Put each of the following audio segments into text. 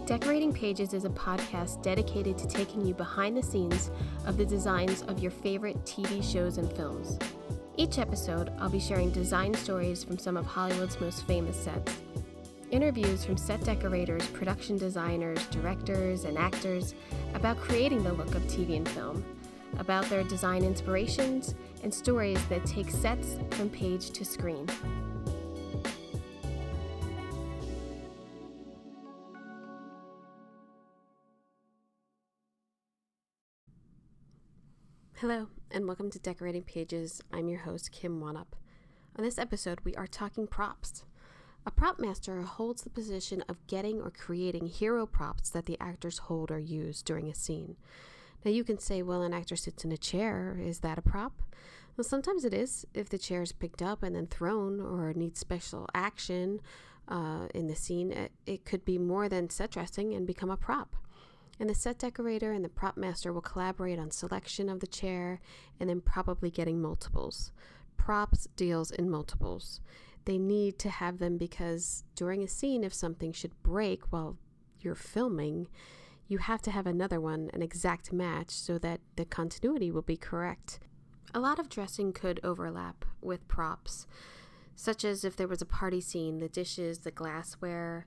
Decorating Pages is a podcast dedicated to taking you behind the scenes of the designs of your favorite TV shows and films. Each episode, I'll be sharing design stories from some of Hollywood's most famous sets. Interviews from set decorators, production designers, directors, and actors about creating the look of TV and film, about their design inspirations, and stories that take sets from page to screen. Hello, and welcome to Decorating Pages. I'm your host, Kim Wanup. On this episode, we are talking props. A prop master holds the position of getting or creating hero props that the actors hold or use during a scene. Now you can say, well, an actor sits in a chair. Is that a prop? Well, sometimes it is, if the chair is picked up and then thrown or needs special action in the scene. It could be more than set dressing and become a prop. And the set decorator and the prop master will collaborate on selection of the chair and then probably getting multiples. Props deals in multiples. They need to have them because during a scene, if something should break while you're filming, you have to have another one, an exact match, so that the continuity will be correct. A lot of dressing could overlap with props, such as if there was a party scene, the dishes, the glassware.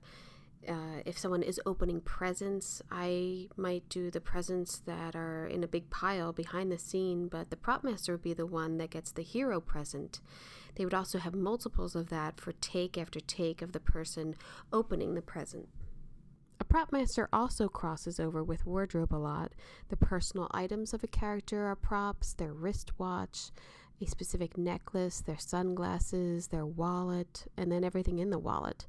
If someone is opening presents, I might do the presents that are in a big pile behind the scene, but the prop master would be the one that gets the hero present. They would also have multiples of that for take after take of the person opening the present. A prop master also crosses over with wardrobe a lot. The personal items of a character are props, their wristwatch, a specific necklace, their sunglasses, their wallet, and then everything in the wallet.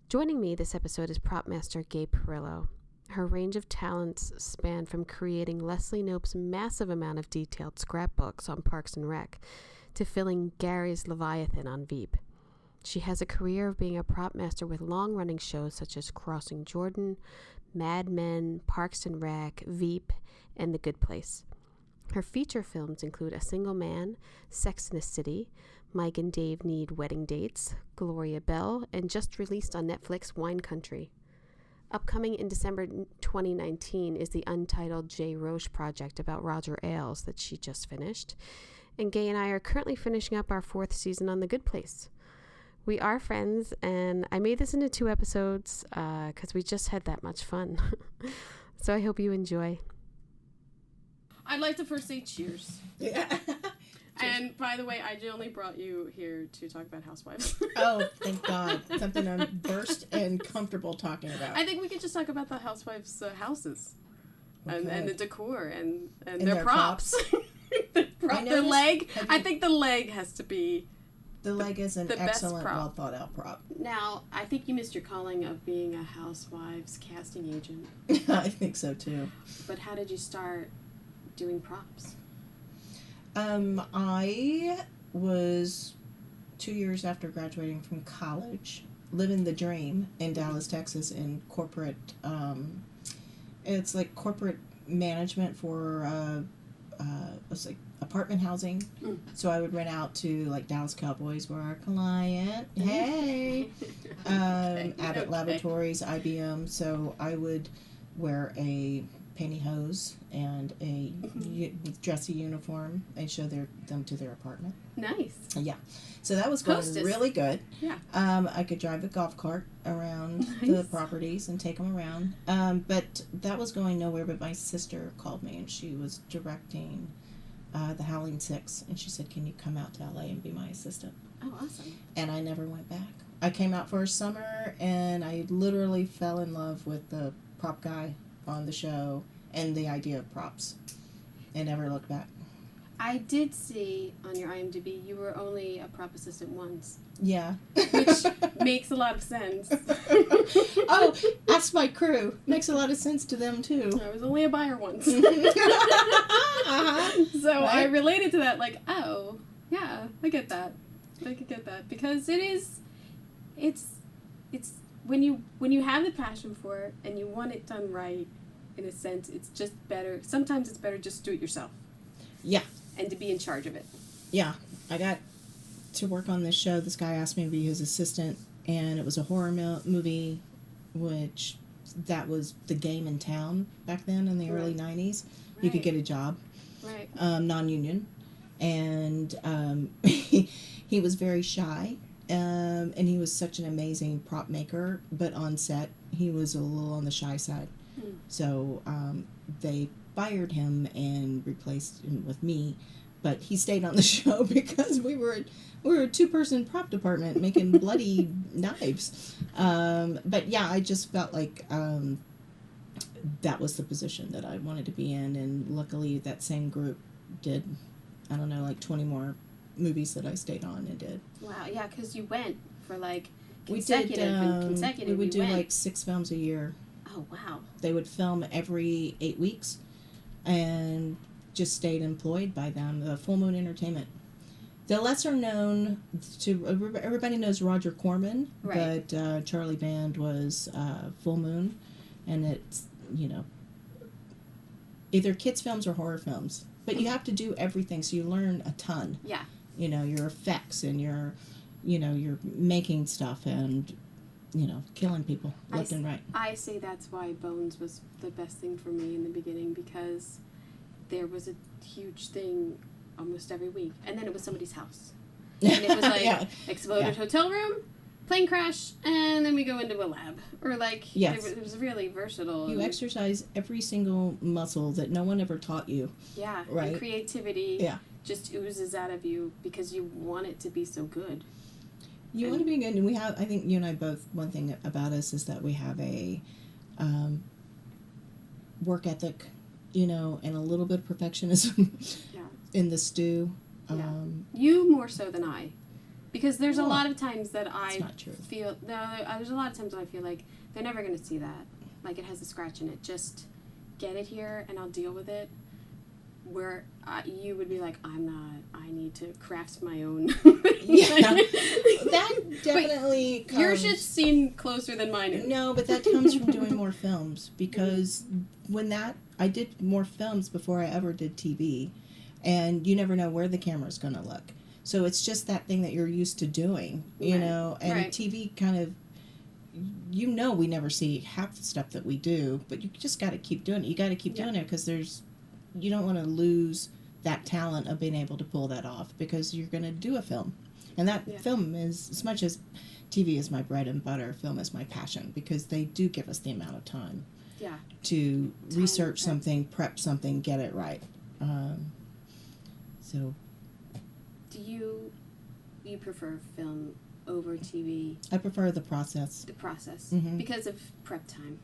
Joining me this episode is Prop Master Gay Perillo. Her range of talents span from creating Leslie Knope's massive amount of detailed scrapbooks on Parks and Rec to filling Gary's Leviathan on VEEP. She has a career of being a prop master with long-running shows such as Crossing Jordan, Mad Men, Parks and Rec, VEEP, and The Good Place. Her feature films include A Single Man, Sex and the City, Mike and Dave Need Wedding Dates, Gloria Bell, and just released on Netflix, Wine Country. Upcoming in December 2019 is the untitled Jay Roche project about Roger Ailes that she just finished. And Gay and I are currently finishing up our 4th season on The Good Place. We are friends, and I made this into 2 episodes because we just had that much fun. So I hope you enjoy. I'd like to first say cheers. Yeah. And by the way, I only brought you here to talk about housewives. Oh, thank God. Something I'm versed and comfortable talking about. I think we could just talk about the housewives' houses. Okay. And the decor and their props. The leg. I think the leg has to be... The leg is an excellent, prop. well-thought-out prop. Now, I think you missed your calling of being a housewives casting agent. I think so, too. But how did you start doing props? I was 2 years after graduating from college, living the dream in Dallas, Texas, in corporate, it's like corporate management for, it's like apartment housing. Mm. So I would rent out to like Dallas Cowboys were our client. Hey! Abbott Laboratories, IBM. So I would wear a pantyhose and a dressy uniform and show them to their apartment. Nice. Yeah. So that was going really good. Yeah. I could drive a golf cart around the properties and take them around. But that was going nowhere, but my sister called me and she was directing the Howling Six, and she said, can you come out to LA and be my assistant? Oh, awesome. And I never went back. I came out for a summer and I literally fell in love with the prop guy on the show and the idea of props and never looked back. I did see on your IMDb you were only a prop assistant once. Yeah. Which makes a lot of sense. Oh, that's my crew. Makes a lot of sense to them too. I was only a buyer once. Uh-huh. So right? I related to that like, oh, yeah, I get that. I could get that. Because it's when you have the passion for it and you want it done right, in a sense, it's just better. Sometimes it's better just to do it yourself. Yeah. And to be in charge of it. Yeah. I got to work on this show. This guy asked me to be his assistant, and it was a horror movie, which that was the game in town back then in the early 90s. You could get a job, non-union, and he was very shy, and he was such an amazing prop maker, but on set he was a little on the shy side. So they fired him and replaced him with me, but he stayed on the show because we were a two-person prop department making bloody knives. But yeah, I just felt like that was the position that I wanted to be in, and luckily that same group did, I don't know, like 20 more movies that I stayed on and did. Wow, yeah, because you went for like We would do like 6 films a year. Oh, wow. They would film every 8 weeks and just stayed employed by them. The Full Moon Entertainment. The lesser known to everybody knows Roger Corman, but Charlie Band was Full Moon, and it's, you know, either kids films or horror films. But you have to do everything, so you learn a ton. Yeah. You know, your effects and your, you know, you're making stuff and, you know, killing people left and right. I say that's why Bones was the best thing for me in the beginning, because there was a huge thing almost every week, and then it was somebody's house, and it was like exploded hotel room, plane crash, and then we go into a lab, or like it was really versatile. You exercise every single muscle that no one ever taught you. Yeah, right. And creativity just oozes out of you because you want it to be so good. You want to be good, and we have. I think you and I both. One thing about us is that we have a work ethic, you know, and a little bit of perfectionism in the stew. You more so than I, because there's a lot of times that I not true. feel there's a lot of times that I feel like they're never going to see that, like it has a scratch in it. Just get it here, and I'll deal with it. Where you would be like, I'm not. I need to craft my own. That definitely comes... Yours just seem closer than mine. No, but that comes from doing more films, because I did more films before I ever did TV, and you never know where the camera's going to look. So it's just that thing that you're used to doing, you know, and TV kind of, you know, we never see half the stuff that we do, but you just got to keep doing it. You got to keep doing it, because you don't want to lose that talent of being able to pull that off, because you're going to do a film. And that film is, as much as TV is my bread and butter, film is my passion, because they do give us the amount of time to research something, prep something, get it right. So, do you prefer film over TV? I prefer the process. The process, because of prep time.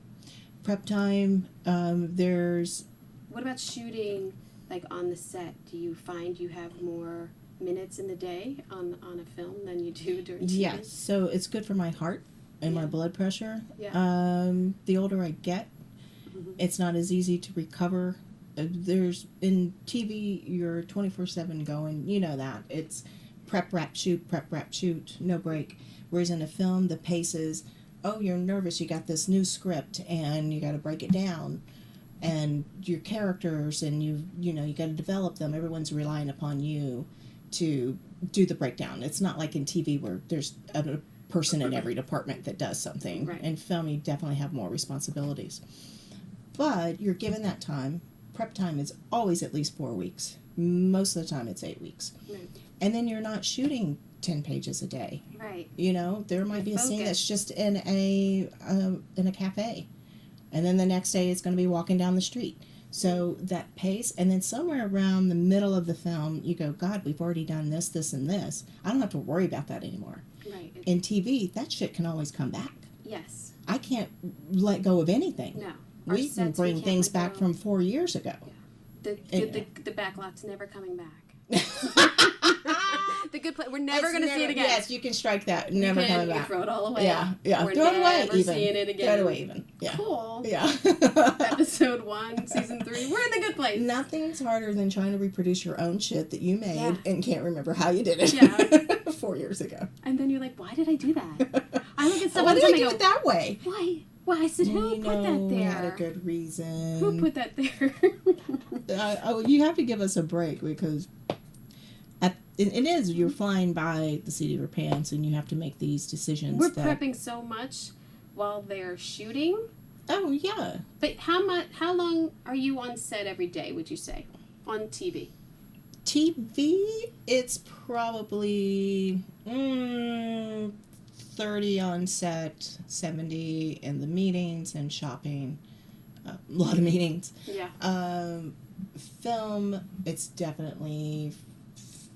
Prep time. There's. What about shooting, like on the set? Do you find you have more minutes in the day on a film than you do during TV? Yes, so it's good for my heart and my blood pressure. Yeah. The older I get, it's not as easy to recover. In TV, you're 24/7 going. You know that. It's prep, wrap, shoot, no break. Whereas in a film, the pace is, oh, you're nervous, you got this new script, and you got to break it down. And your characters, and you got to develop them. Everyone's relying upon you to do the breakdown. It's not like in TV where there's a person in every department that does something. Right. In film, you definitely have more responsibilities. But you're given that time. Prep time is always at least 4 weeks. Most of the time, it's 8 weeks. Right. And then you're not shooting 10 pages a day. Right. You know, there might be a scene that's just in a cafe. And then the next day it's going to be walking down the street. So that pace, and then somewhere around the middle of the film, you go, God, we've already done this, this, and this. I don't have to worry about that anymore. Right. In TV, that shit can always come back. Yes. I can't let go of anything. No. We can bring things back from 4 years ago. Yeah. The backlot's never coming back. The good play. We're never going to see it again. Yes, you can strike that. Never coming back. Throw it all away. Yeah. We're throw it away. Never seeing it again. Throw it away even. Yeah. Cool. Yeah. Episode 1, season 3. We're in the good place. Nothing's harder than trying to reproduce your own shit that you made and can't remember how you did it. Yeah. 4 years ago. And then you're like, why did I do that? I look at stuff. Why did I do go, it that way? Why? Well, I said, who put that there? Had a good reason. Who put that there? You have to give us a break, because you're flying by the seat of your pants, and you have to make these decisions. We're prepping so much while they're shooting Oh, yeah. But how long are you on set every day, would you say, on TV? TV, it's probably 30 on set, 70 in the meetings and shopping. A lot of meetings. Yeah. Film, it's definitely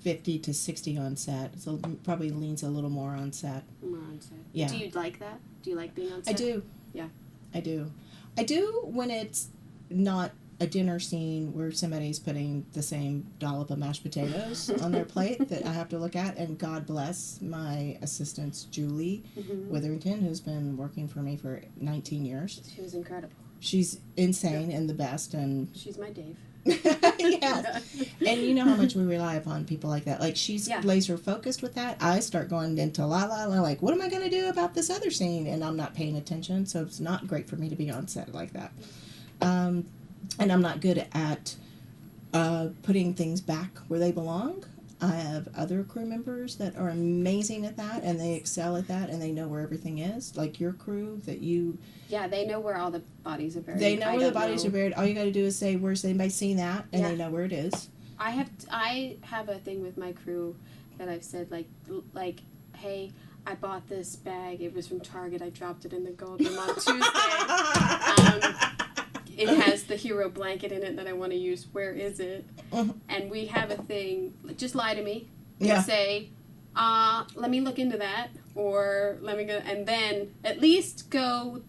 50 to 60 on set. So probably leans a little more on set. More on set. Yeah. Do you like that? Do you like being on set? I do. Yeah. I do. I do when it's not a dinner scene where somebody's putting the same dollop of mashed potatoes on their plate that I have to look at. And God bless my assistant, Julie Witherington, who's been working for me for 19 years. She was incredible. She's insane and the best. And she's my Dave. Yes. And you know how much we rely upon people like that. Like, she's laser focused with that. I start going into like, what am I going to do about this other scene? And I'm not paying attention, so it's not great for me to be on set like that. And I'm not good at putting things back where they belong. I have other crew members that are amazing at that, and they excel at that, and they know where everything is. Like your crew that you... Yeah, they know where all the bodies are buried. They know where the bodies are buried. All you got to do is say, where's anybody seen that? And they know where it is. I have a thing with my crew that I've said, like, hey, I bought this bag. It was from Target. I dropped it in the gold room on Tuesday. It has the hero blanket in it that I want to use. Where is it? And we have a thing. Just lie to me. And say, let me look into that. Or let me go. And then at least go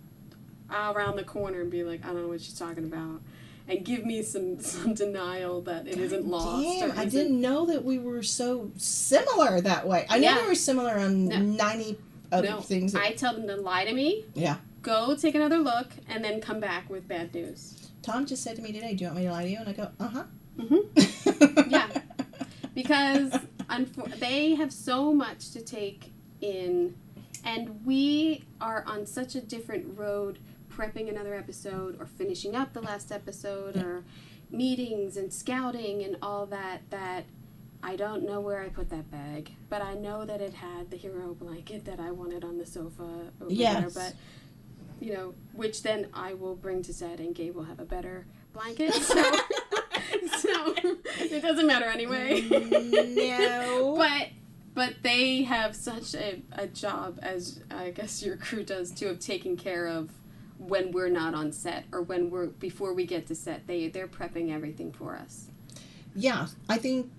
around the corner and be like, I don't know what she's talking about. And give me some denial that it isn't lost. Damn, I didn't know that we were so similar that way. I know we were similar on 90 other things. I tell them to lie to me. Yeah. Go take another look, and then come back with bad news. Tom just said to me today, do you want me to lie to you? And I go, uh-huh. Yeah. Because they have so much to take in, and we are on such a different road, prepping another episode, or finishing up the last episode, or meetings and scouting and all that I don't know where I put that bag. But I know that it had the hero blanket that I wanted on the sofa over there. But... you know, which then I will bring to set, and Gabe will have a better blanket. So it doesn't matter anyway. No. But they have such a job, as I guess your crew does too, of taking care of when we're not on set, or before we get to set. They're prepping everything for us. Yeah, I think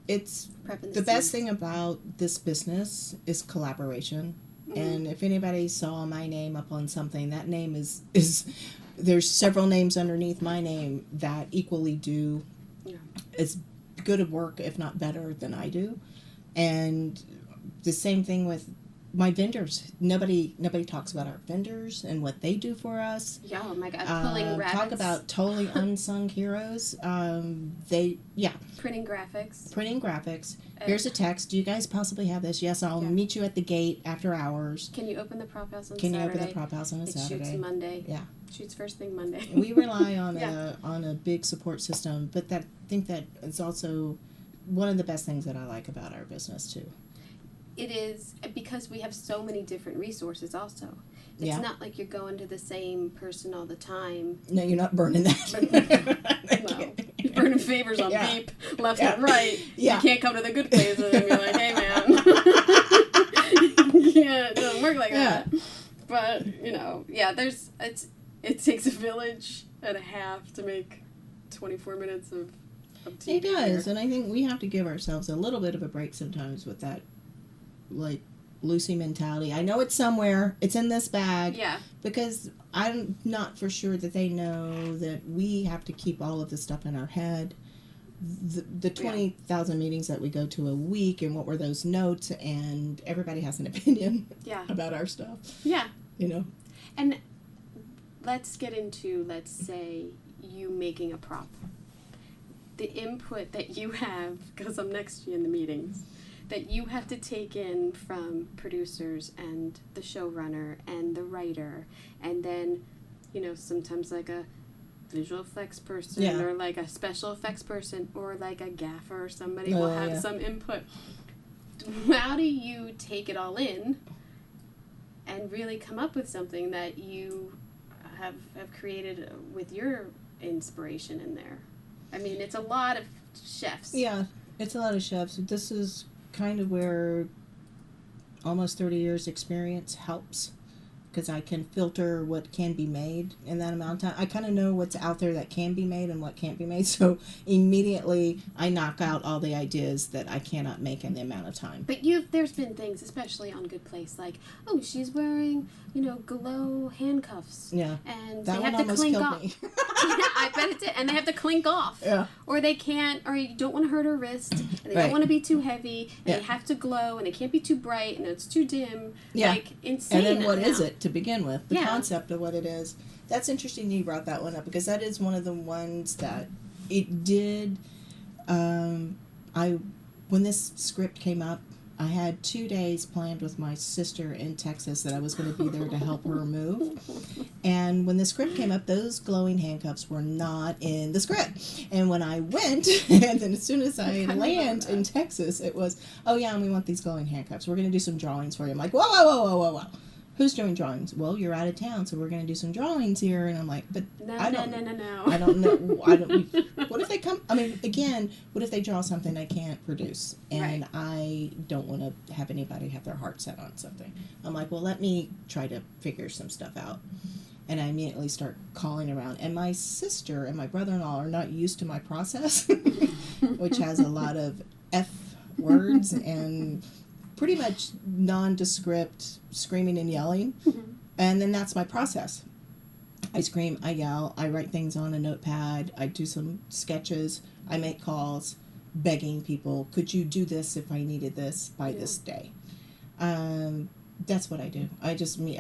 it's the best thing about this business is collaboration. And if anybody saw my name up on something, that name is there's several names underneath my name that equally do as good of work, if not better, than I do. And the same thing with my vendors. Nobody talks about our vendors and what they do for us. Yeah, oh my God, pulling rabbits. Talk about totally unsung heroes. Printing graphics. Here's a text. Do you guys possibly have this? Yes, I'll meet you at the gate after hours. Can you open the prop house on Saturday? Saturday? Can you open the prop house on a Saturday? It shoots Monday. Yeah. Shoots first thing Monday. We rely on a big support system, but I think that it's also one of the best things that I like about our business too. It is, because we have so many different resources also. It's not like you're going to the same person all the time. No, you're not burning that. No. You're burning favors on VEEP, left and right. Yeah. You can't come to the good places and be like, hey, man. It doesn't work like that. But, it takes a village and a half to make 24 minutes of TV. It does, and I think we have to give ourselves a little bit of a break sometimes with that, like, Lucy mentality. I know it's somewhere. It's in this bag. Yeah. Because I'm not for sure that they know that we have to keep all of this stuff in our head. The 20,000 meetings that we go to a week, and what were those notes, and everybody has an opinion about our stuff. Yeah. You know? And let's get into, let's say, you making a prop. The input that you have, because I'm next to you in the meetings, that you have to take in from producers and the showrunner and the writer, and then, sometimes like a visual effects person or like a special effects person or like a gaffer or somebody will have some input. How do you take it all in and really come up with something that you have created with your inspiration in there? I mean, it's a lot of chefs. Yeah, it's a lot of chefs. This is kind of where almost 30 years experience helps, because I can filter what can be made in that amount of time. I kind of know what's out there that can be made and what can't be made, so immediately I knock out all the ideas that I cannot make in the amount of time. But there's been things, especially on Good Place, like, oh, she's wearing, glow handcuffs. Yeah. And that they one have to almost clink killed off. me. Yeah, I bet it did. And they have to clink off. Yeah. Or they can't, or you don't want to hurt her wrist, and they Right. don't want to be too heavy, and Yeah. they have to glow, and they can't be too bright, and it's too dim. Yeah. Like, insane. And then what now. is it to begin with? The Yeah. concept of what it is. That's interesting you brought that one up, because that is one of the ones that it did. When this script came up, I had 2 days planned with my sister in Texas that I was going to be there to help her move. And when the script came up, those glowing handcuffs were not in the script. And when I went, and then as soon as I land in Texas, it was, oh yeah, and we want these glowing handcuffs. We're going to do some drawings for you. I'm like, whoa, whoa, whoa, whoa, whoa, whoa. Who's doing drawings? Well, you're out of town, so we're going to do some drawings here. And I'm like, but No. I don't know. What if they come? I mean, again, what if they draw something I can't produce? And Right. I don't want to have anybody have their heart set on something. I'm like, well, let me try to figure some stuff out. And I immediately start calling around. And my sister and my brother-in-law are not used to my process, which has a lot of F words and pretty much nondescript screaming and yelling. Mm-hmm. And then that's my process. I scream, I yell, I write things on a notepad, I do some sketches, I make calls begging people, could you do this if I needed this by this day? That's what I do. I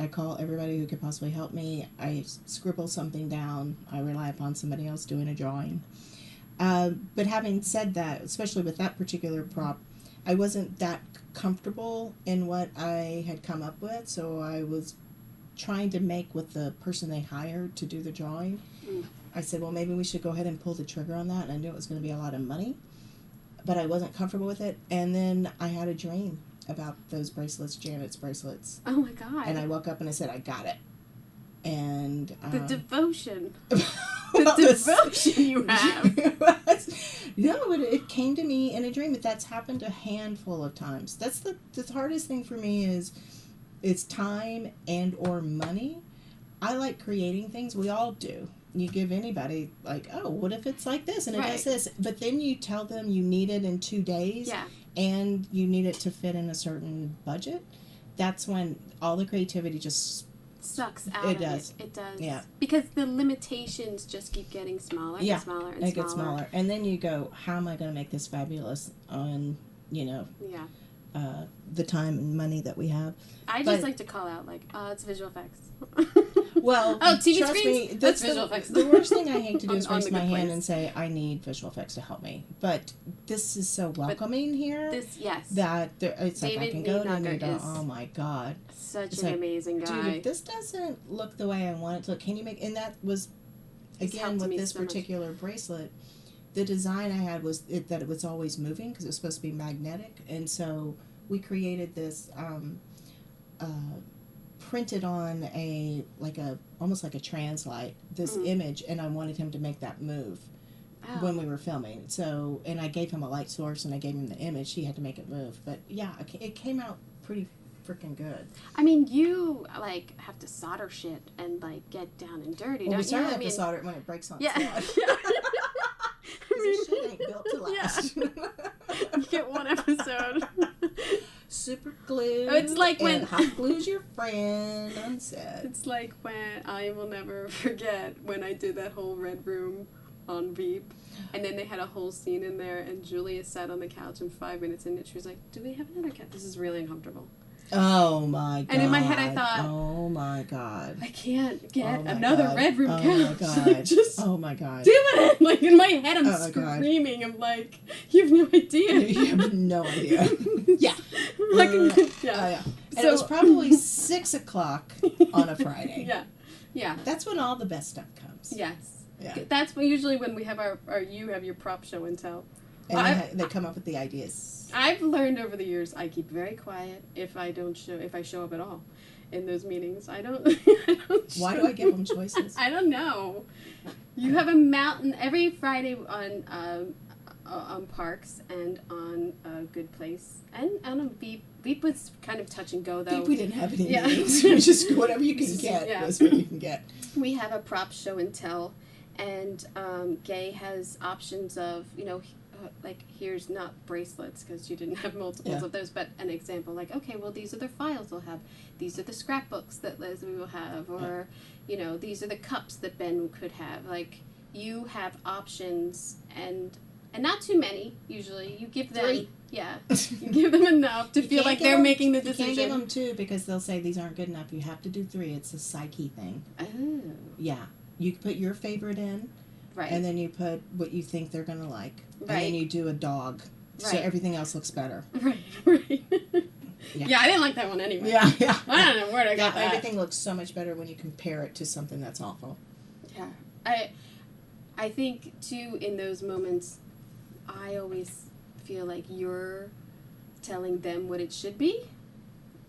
call everybody who could possibly help me. I scribble something down. I rely upon somebody else doing a drawing. But having said that, especially with that particular prop, I wasn't that comfortable in what I had come up with, so I was trying to make with the person they hired to do the drawing. I said, well, maybe we should go ahead and pull the trigger on that, and I knew it was going to be a lot of money, but I wasn't comfortable with it. And then I had a dream about those bracelets, Janet's bracelets. Oh my God. And I woke up and I said, I got it. And the devotion. well, the devotion you have. No, but it came to me in a dream. But that's happened a handful of times. That's the hardest thing for me is it's time and or money. I like creating things. We all do. You give anybody like, oh, what if it's like this and it does this? But then you tell them you need it in 2 days. Yeah. And you need it to fit in a certain budget. That's when all the creativity just sucks out it of does. it. It does. Yeah. Because the limitations just keep getting smaller and smaller and smaller. It gets smaller. And then you go, how am I going to make this fabulous on, the time and money that we have? I just like to call out, like, it's visual effects. Well, TV trust screens? me, That's visual effects. The worst thing I hate to do is On raise the my Good hand Place. and say, I need visual effects to help me. But this is so welcoming here Yes. that it's like I David can go to Nienhager and is oh my God. Such It's an like, amazing guy. Dude, if this doesn't look the way I want it to look, can you make, and that was, He's again, helped with me this so much. particular bracelet, the design I had was that it was always moving because it was supposed to be magnetic. And so we created this, printed on almost like a translite, this image, and I wanted him to make that move when we were filming. So, and I gave him a light source and I gave him the image. He had to make it move. But yeah, it came out pretty freaking good. I mean, you, like, have to solder shit and, like, get down and dirty, Well, we don't you? certainly have to solder it when it breaks on Yeah. set. Yeah. This shit ain't built to last. You get one episode. Super glue. It's like when and hot glue's your friend on set. It's like when I will never forget when I did that whole red room on VEEP, and then they had a whole scene in there, and Julia sat on the couch, and 5 minutes in it, she was like, "Do we have another cat? This is really uncomfortable." Oh my God. And in my head, I thought, oh my God. I can't get my another God. red room couch. Oh my God. Just oh my God. do it. Like in my head, I'm Oh my God. screaming. I'm like, you have no idea. You have no idea. Yeah. Like, yeah. And So, it was probably 6 o'clock on a Friday. Yeah. Yeah. That's when all the best stuff comes. Yes. Yeah. That's usually when we have you have your prop show and tell. And they come up with the ideas. I've learned over the years I keep very quiet if I show up at all in those meetings. I don't Why do I give them choices? I don't know. You have a mountain every Friday on Parks and on a Good Place and on a VEEP. VEEP was kind of touch and go, though. VEEP, we didn't have any meetings. It was just whatever you can get. Yeah. That's what you can get. We have a prop show and tell, and Gay has options of, like, here's not bracelets because you didn't have multiples of those, but an example like, okay, well, these are the files we'll have. These are the scrapbooks that Leslie will have, or, these are the cups that Ben could have. Like, you have options, and not too many, usually. You give them... 3. Yeah. You give them enough to feel like they're making the decision. You can't give them 2 because they'll say these aren't good enough. You have to do 3. It's a psyche thing. Oh. Yeah. You put your favorite in. Right. And then you put what you think they're going to like. Right. And then you do a dog. Right. So everything else looks better. Right. Yeah, I didn't like that one anyway. Yeah. I don't know where I got that. Everything looks so much better when you compare it to something that's awful. Yeah. I think, too, in those moments, I always feel like you're telling them what it should be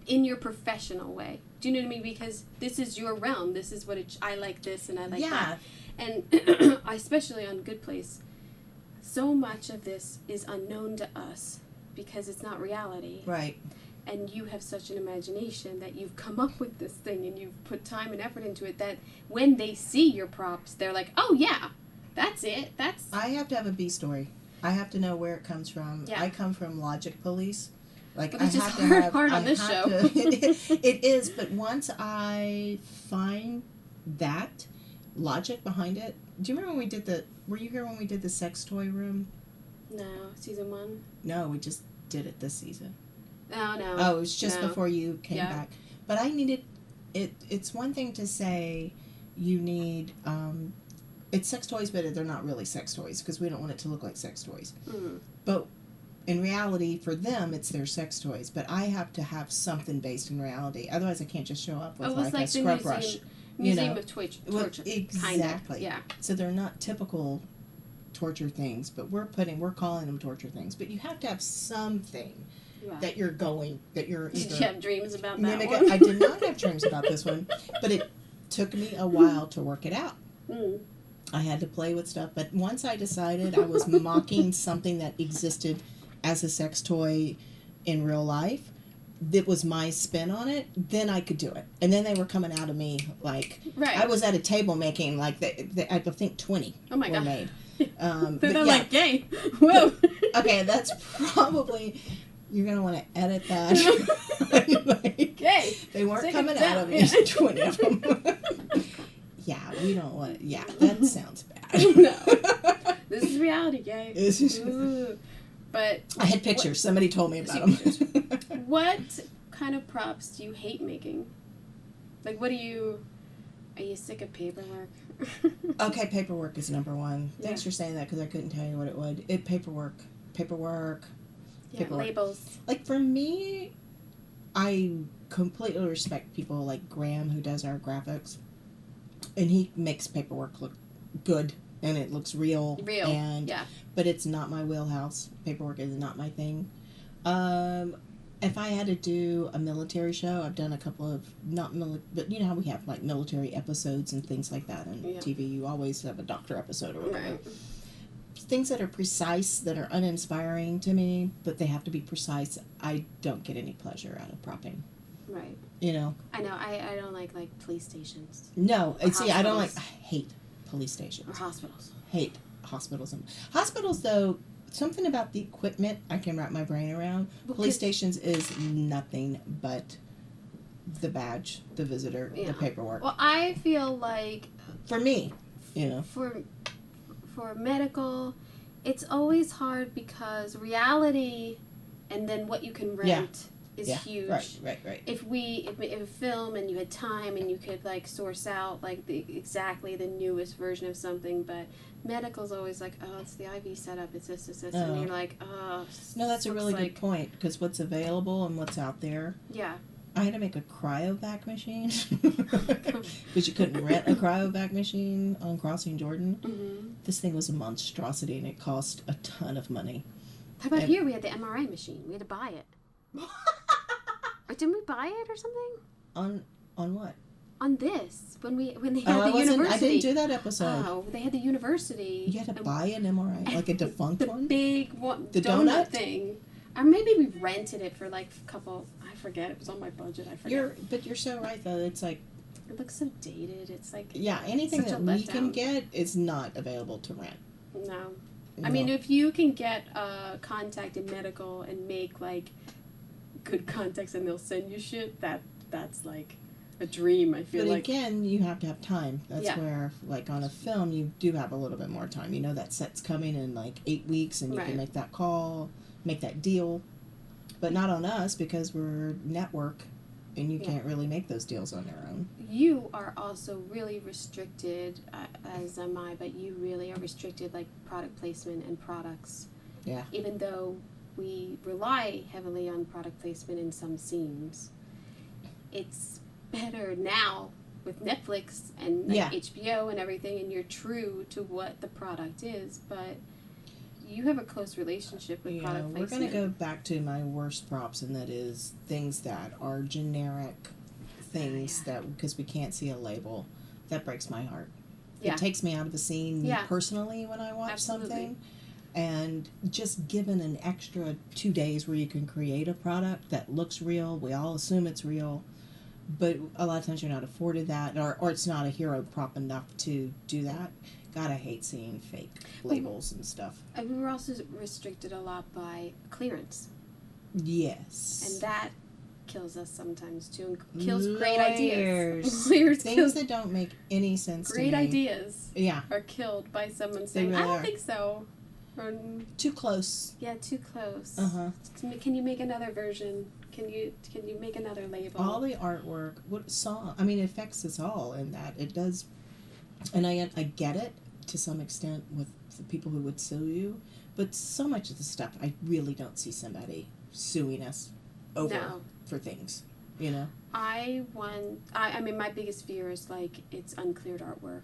in your professional way. Do you know what I mean? Because this is your realm. This is what I like this and I like that. And especially on Good Place, so much of this is unknown to us because it's not reality. Right. And you have such an imagination that you've come up with this thing and you've put time and effort into it that when they see your props, they're like, oh, yeah, that's it. I have to have a B story. I have to know where it comes from. Yeah. I come from Logic Police. Like, but it's I just have hard on this show. It is, but once I find that logic behind it, do you remember when we did were you here when we did the sex toy room? No, season 1? No, we just did it this season. No. Oh, it was just before you came back. But I needed, it's one thing to say you need, it's sex toys, but they're not really sex toys because we don't want it to look like sex toys. Mm. But in reality, for them, it's their sex toys. But I have to have something based in reality. Otherwise, I can't just show up with like a scrub brush. Museum of torture. Exactly. Kind of. Yeah. So they're not typical torture things, but we're calling them torture things. But you have to have something that you're either... Did you have dreams about that one? I did not have dreams about this one, but it took me a while to work it out. Mm. I had to play with stuff, but once I decided I was mocking something that existed as a sex toy in real life, that was my spin on it, then I could do it. And then they were coming out of me like... Right. I was at a table making, like, I think 20 were God. Made. They're like, gay. Whoa. Okay, that's probably... You're going to want to edit that. Like, gay. They weren't coming out of me, 20 of them. Yeah, we don't want to... Yeah, that sounds bad. No. This is reality, gay. But I had pictures. Somebody told me about them. What kind of props do you hate making? Like, are you sick of paperwork? Okay, paperwork is number 1. Yeah. Thanks for saying that because I couldn't tell you what it would. Paperwork. Yeah, labels. Like, for me, I completely respect people like Graham, who does our graphics. And he makes paperwork look good. And it looks real. But it's not my wheelhouse. Paperwork is not my thing. If I had to do a military show, I've done a couple of, but you know how we have like military episodes and things like that on TV. You always have a doctor episode or whatever. Right. Things that are precise, that are uninspiring to me, but they have to be precise. I don't get any pleasure out of propping. Right. You know? I know. I don't like police stations. No. See, I don't like, I hate police stations. Or hospitals. Hate hospitals. Hospitals, though, something about the equipment I can wrap my brain around. Police stations is nothing but the badge, the visitor, the paperwork. Well, I feel like... For me, you know. For medical, it's always hard because reality and then what you can rent is huge. Right. If a film and you had time and you could like source out like exactly the newest version of something, but medical's always like, oh, it's the IV setup, it's this, and you're like, oh. No, that's a really good point because what's available and what's out there. Yeah. I had to make a cryovac machine because you couldn't rent a cryovac machine on Crossing Jordan. Mm-hmm. This thing was a monstrosity and it cost a ton of money. How about here? We had the MRI machine. We had to buy it. Or didn't we buy it or something? On what? On this when they had the university. I didn't do that episode. Oh, they had the university. You had to buy an MRI, like a defunct one. The big one, the donut thing. Or maybe we rented it for like a couple. I forget. It was on my budget. I forget. But you're so right though. It's like it looks so dated. It's like anything that we can get is not available to rent. No. I mean, if you can get contact in medical and make like good contacts and they'll send you shit, that's like a dream. I feel like. But again, you have to have time. That's where, like on a film, you do have a little bit more time. You know that set's coming in like 8 weeks, and you can make that call, make that deal. But not on us because we're network, and you can't really make those deals on their own. You are also really restricted, as am I, but you really are restricted, like product placement and products. Yeah. Even though we rely heavily on product placement in some scenes, it's better now with Netflix and HBO and everything, and you're true to what the product is, but you have a close relationship with product placement. We're going to go back to my worst props, and that is things that are generic things that, because we can't see a label, that breaks my heart. It takes me out of the scene personally when I watch something. And just given an extra 2 days where you can create a product that looks real, we all assume it's real, but a lot of times you're not afforded that, or it's not a hero prop enough to do that. God, I hate seeing fake labels and stuff. And we were also restricted a lot by clearance. Yes. And that kills us sometimes too, and kills great ideas. Things that don't make any sense to me. Great ideas are killed by someone saying, really I don't think so. Or, too close. Yeah, too close. Uh-huh. Can you make another version? Can you make another label? All the artwork, it affects us all in that. It does, and I get it to some extent with the people who would sue you, but so much of the stuff I really don't see somebody suing us over for things, you know? I mean, my biggest fear is, like, it's uncleared artwork.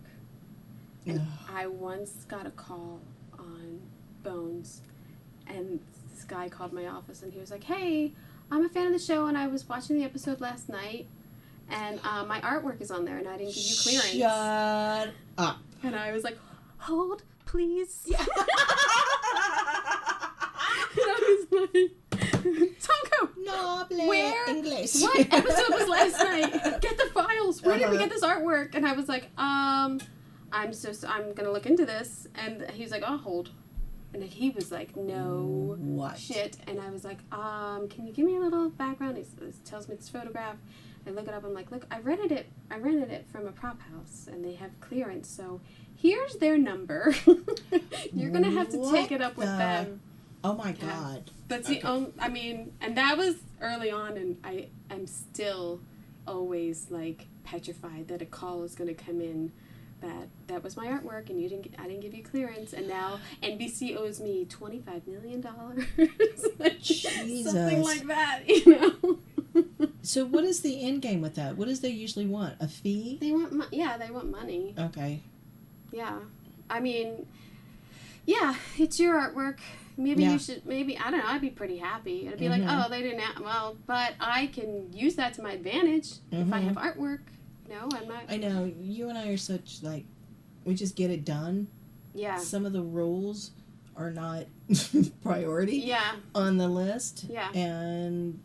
And I once got a call on Bones, and this guy called my office, and he was like, hey, I'm a fan of the show, and I was watching the episode last night, and my artwork is on there, and I didn't give you clearance. Shut up. And I was like, hold, please. Yeah. And I was like, Tonko, no, where? English. What episode was last night? Get the files. Where did we get this artwork? And I was like, I'm gonna look into this. And he was like, oh, hold. And he was like, no shit. And I was like, can you give me a little background? He tells me this photograph. I look it up. I'm like, look, I rented it from a prop house, and they have clearance. So here's their number. You're gonna have to take it up with them. Oh my God. That's the only. I mean, and that was early on, and I'm still always like petrified that a call is gonna come in. That was my artwork, and I didn't give you clearance, and now NBC owes me $25 million. Jesus. Something like that, you know. So what is the end game with that? What does they usually want? A fee? They want they want money. Okay. Yeah. I mean, it's your artwork. Maybe you should, I don't know, I'd be pretty happy. It'd be like, oh, they didn't, but I can use that to my advantage if I have artwork. No, I'm not. I know. You and I are such, like, we just get it done. Yeah. Some of the rules are not priority on the list. Yeah. And,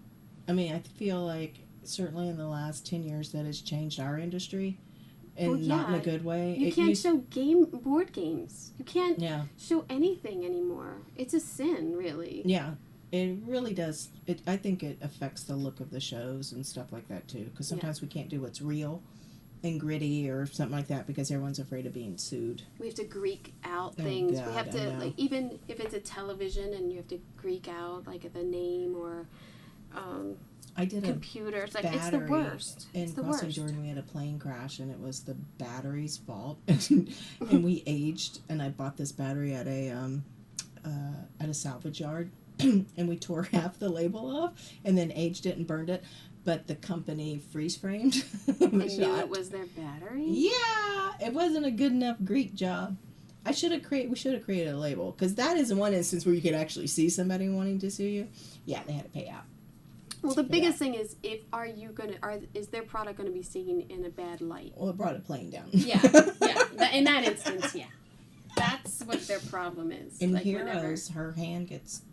I mean, I feel like certainly in the last 10 years that has changed our industry. And not in a good way. You can't show board games. You can't show anything anymore. It's a sin, really. Yeah. It really does. I think it affects the look of the shows and stuff like that, too. Because sometimes we can't do what's real and gritty or something like that because everyone's afraid of being sued. We have to Greek out things. God, we have to, like, even if it's a television and you have to Greek out, like, the name or I did computers. Like, it's the worst. In Crossing Jordan, we had a plane crash, and it was the battery's fault. And we aged, and I bought this battery at a salvage yard. And we tore half the label off and then aged it and burned it. but the company freeze framed the and shot. knew it was their battery? Yeah, it wasn't a good enough Greek job. We should have created a label, because that is one instance where you could actually see somebody wanting to sue you. Yeah, they had to pay out. Well, the biggest thing is, is their product going to be seen in a bad light? Well, it brought a plane down. Yeah. In that instance, yeah. That's what their problem is. In Heroes, her hand gets,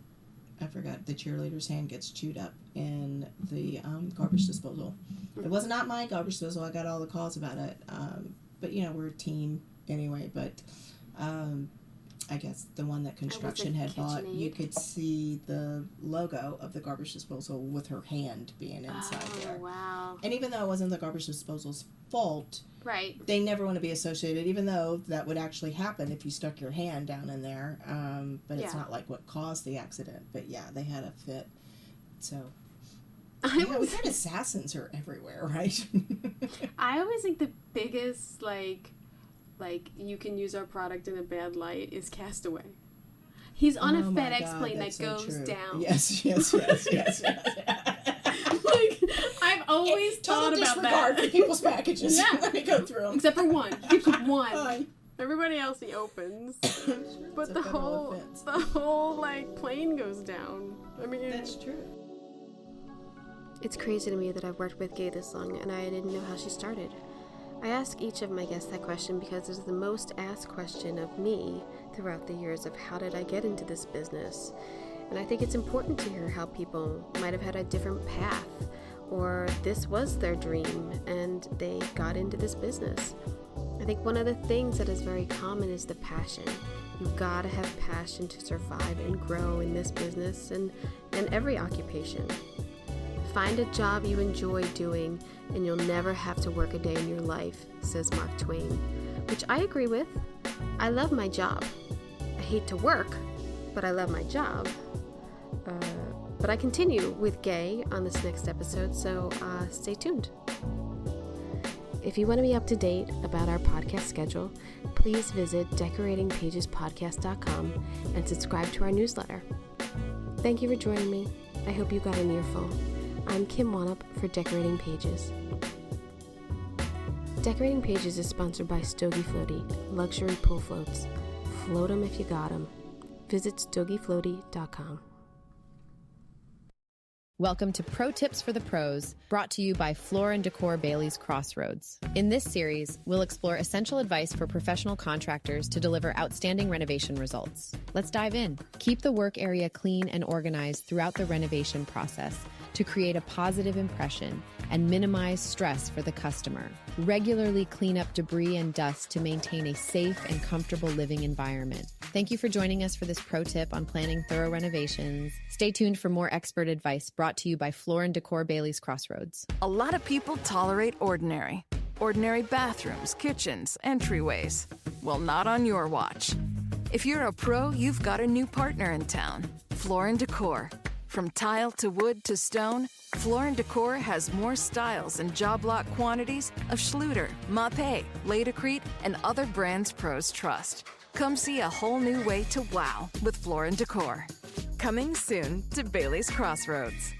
I forgot, the cheerleader's hand gets chewed up in the garbage disposal. It was not my garbage disposal. I got all the calls about it. But, we're a team anyway. But I guess the one that construction had bought, you could see the logo of the garbage disposal with her hand being inside there. Oh, wow. And even though it wasn't the garbage disposal's fault, right, they never want to be associated, even though that would actually happen if you stuck your hand down in there. But it's not like what caused the accident. But yeah, they had a fit. So we had assassins are everywhere, right? I always think the biggest like you can use our product in a bad light is Castaway. He's on a FedEx plane that goes down. Yes. Like, I've always thought about that. For people's packages. Yeah. Let me go through them. Except for one. He keeps one. Everybody else he opens. But the whole plane goes down. I mean, that's true. It's crazy to me that I've worked with Gay this long and I didn't know how she started. I ask each of my guests that question because it's the most asked question of me throughout the years of how did I get into this business. And I think it's important to hear how people might have had a different path, or this was their dream and they got into this business. I think one of the things that is very common is the passion. You've got to have passion to survive and grow in this business and every occupation. Find a job you enjoy doing and you'll never have to work a day in your life, says Mark Twain, which I agree with. I love my job. I hate to work, but I love my job. But I continue with Gay on this next episode, so stay tuned. If you want to be up to date about our podcast schedule, please visit decoratingpagespodcast.com and subscribe to our newsletter. Thank you for joining me. I hope you got an earful. I'm Kim Wanup for Decorating Pages. Decorating Pages is sponsored by Stogie Floaty, luxury pool floats. Float 'em if you got 'em. Visit stogiefloaty.com. Welcome to Pro Tips for the Pros, brought to you by Floor & Decor Bailey's Crossroads. In this series, we'll explore essential advice for professional contractors to deliver outstanding renovation results. Let's dive in. Keep the work area clean and organized throughout the renovation process to create a positive impression and minimize stress for the customer. Regularly clean up debris and dust to maintain a safe and comfortable living environment. Thank you for joining us for this pro tip on planning thorough renovations. Stay tuned for more expert advice brought to you by Floor & Decor Bailey's Crossroads. A lot of people tolerate ordinary. Ordinary bathrooms, kitchens, entryways. Well, not on your watch. If you're a pro, you've got a new partner in town. Floor & Decor. From tile to wood to stone, Floor & Decor has more styles and job lot quantities of Schluter, Mapei, Laticrete, and other brands pros trust. Come see a whole new way to wow with Floor & Decor. Coming soon to Bailey's Crossroads.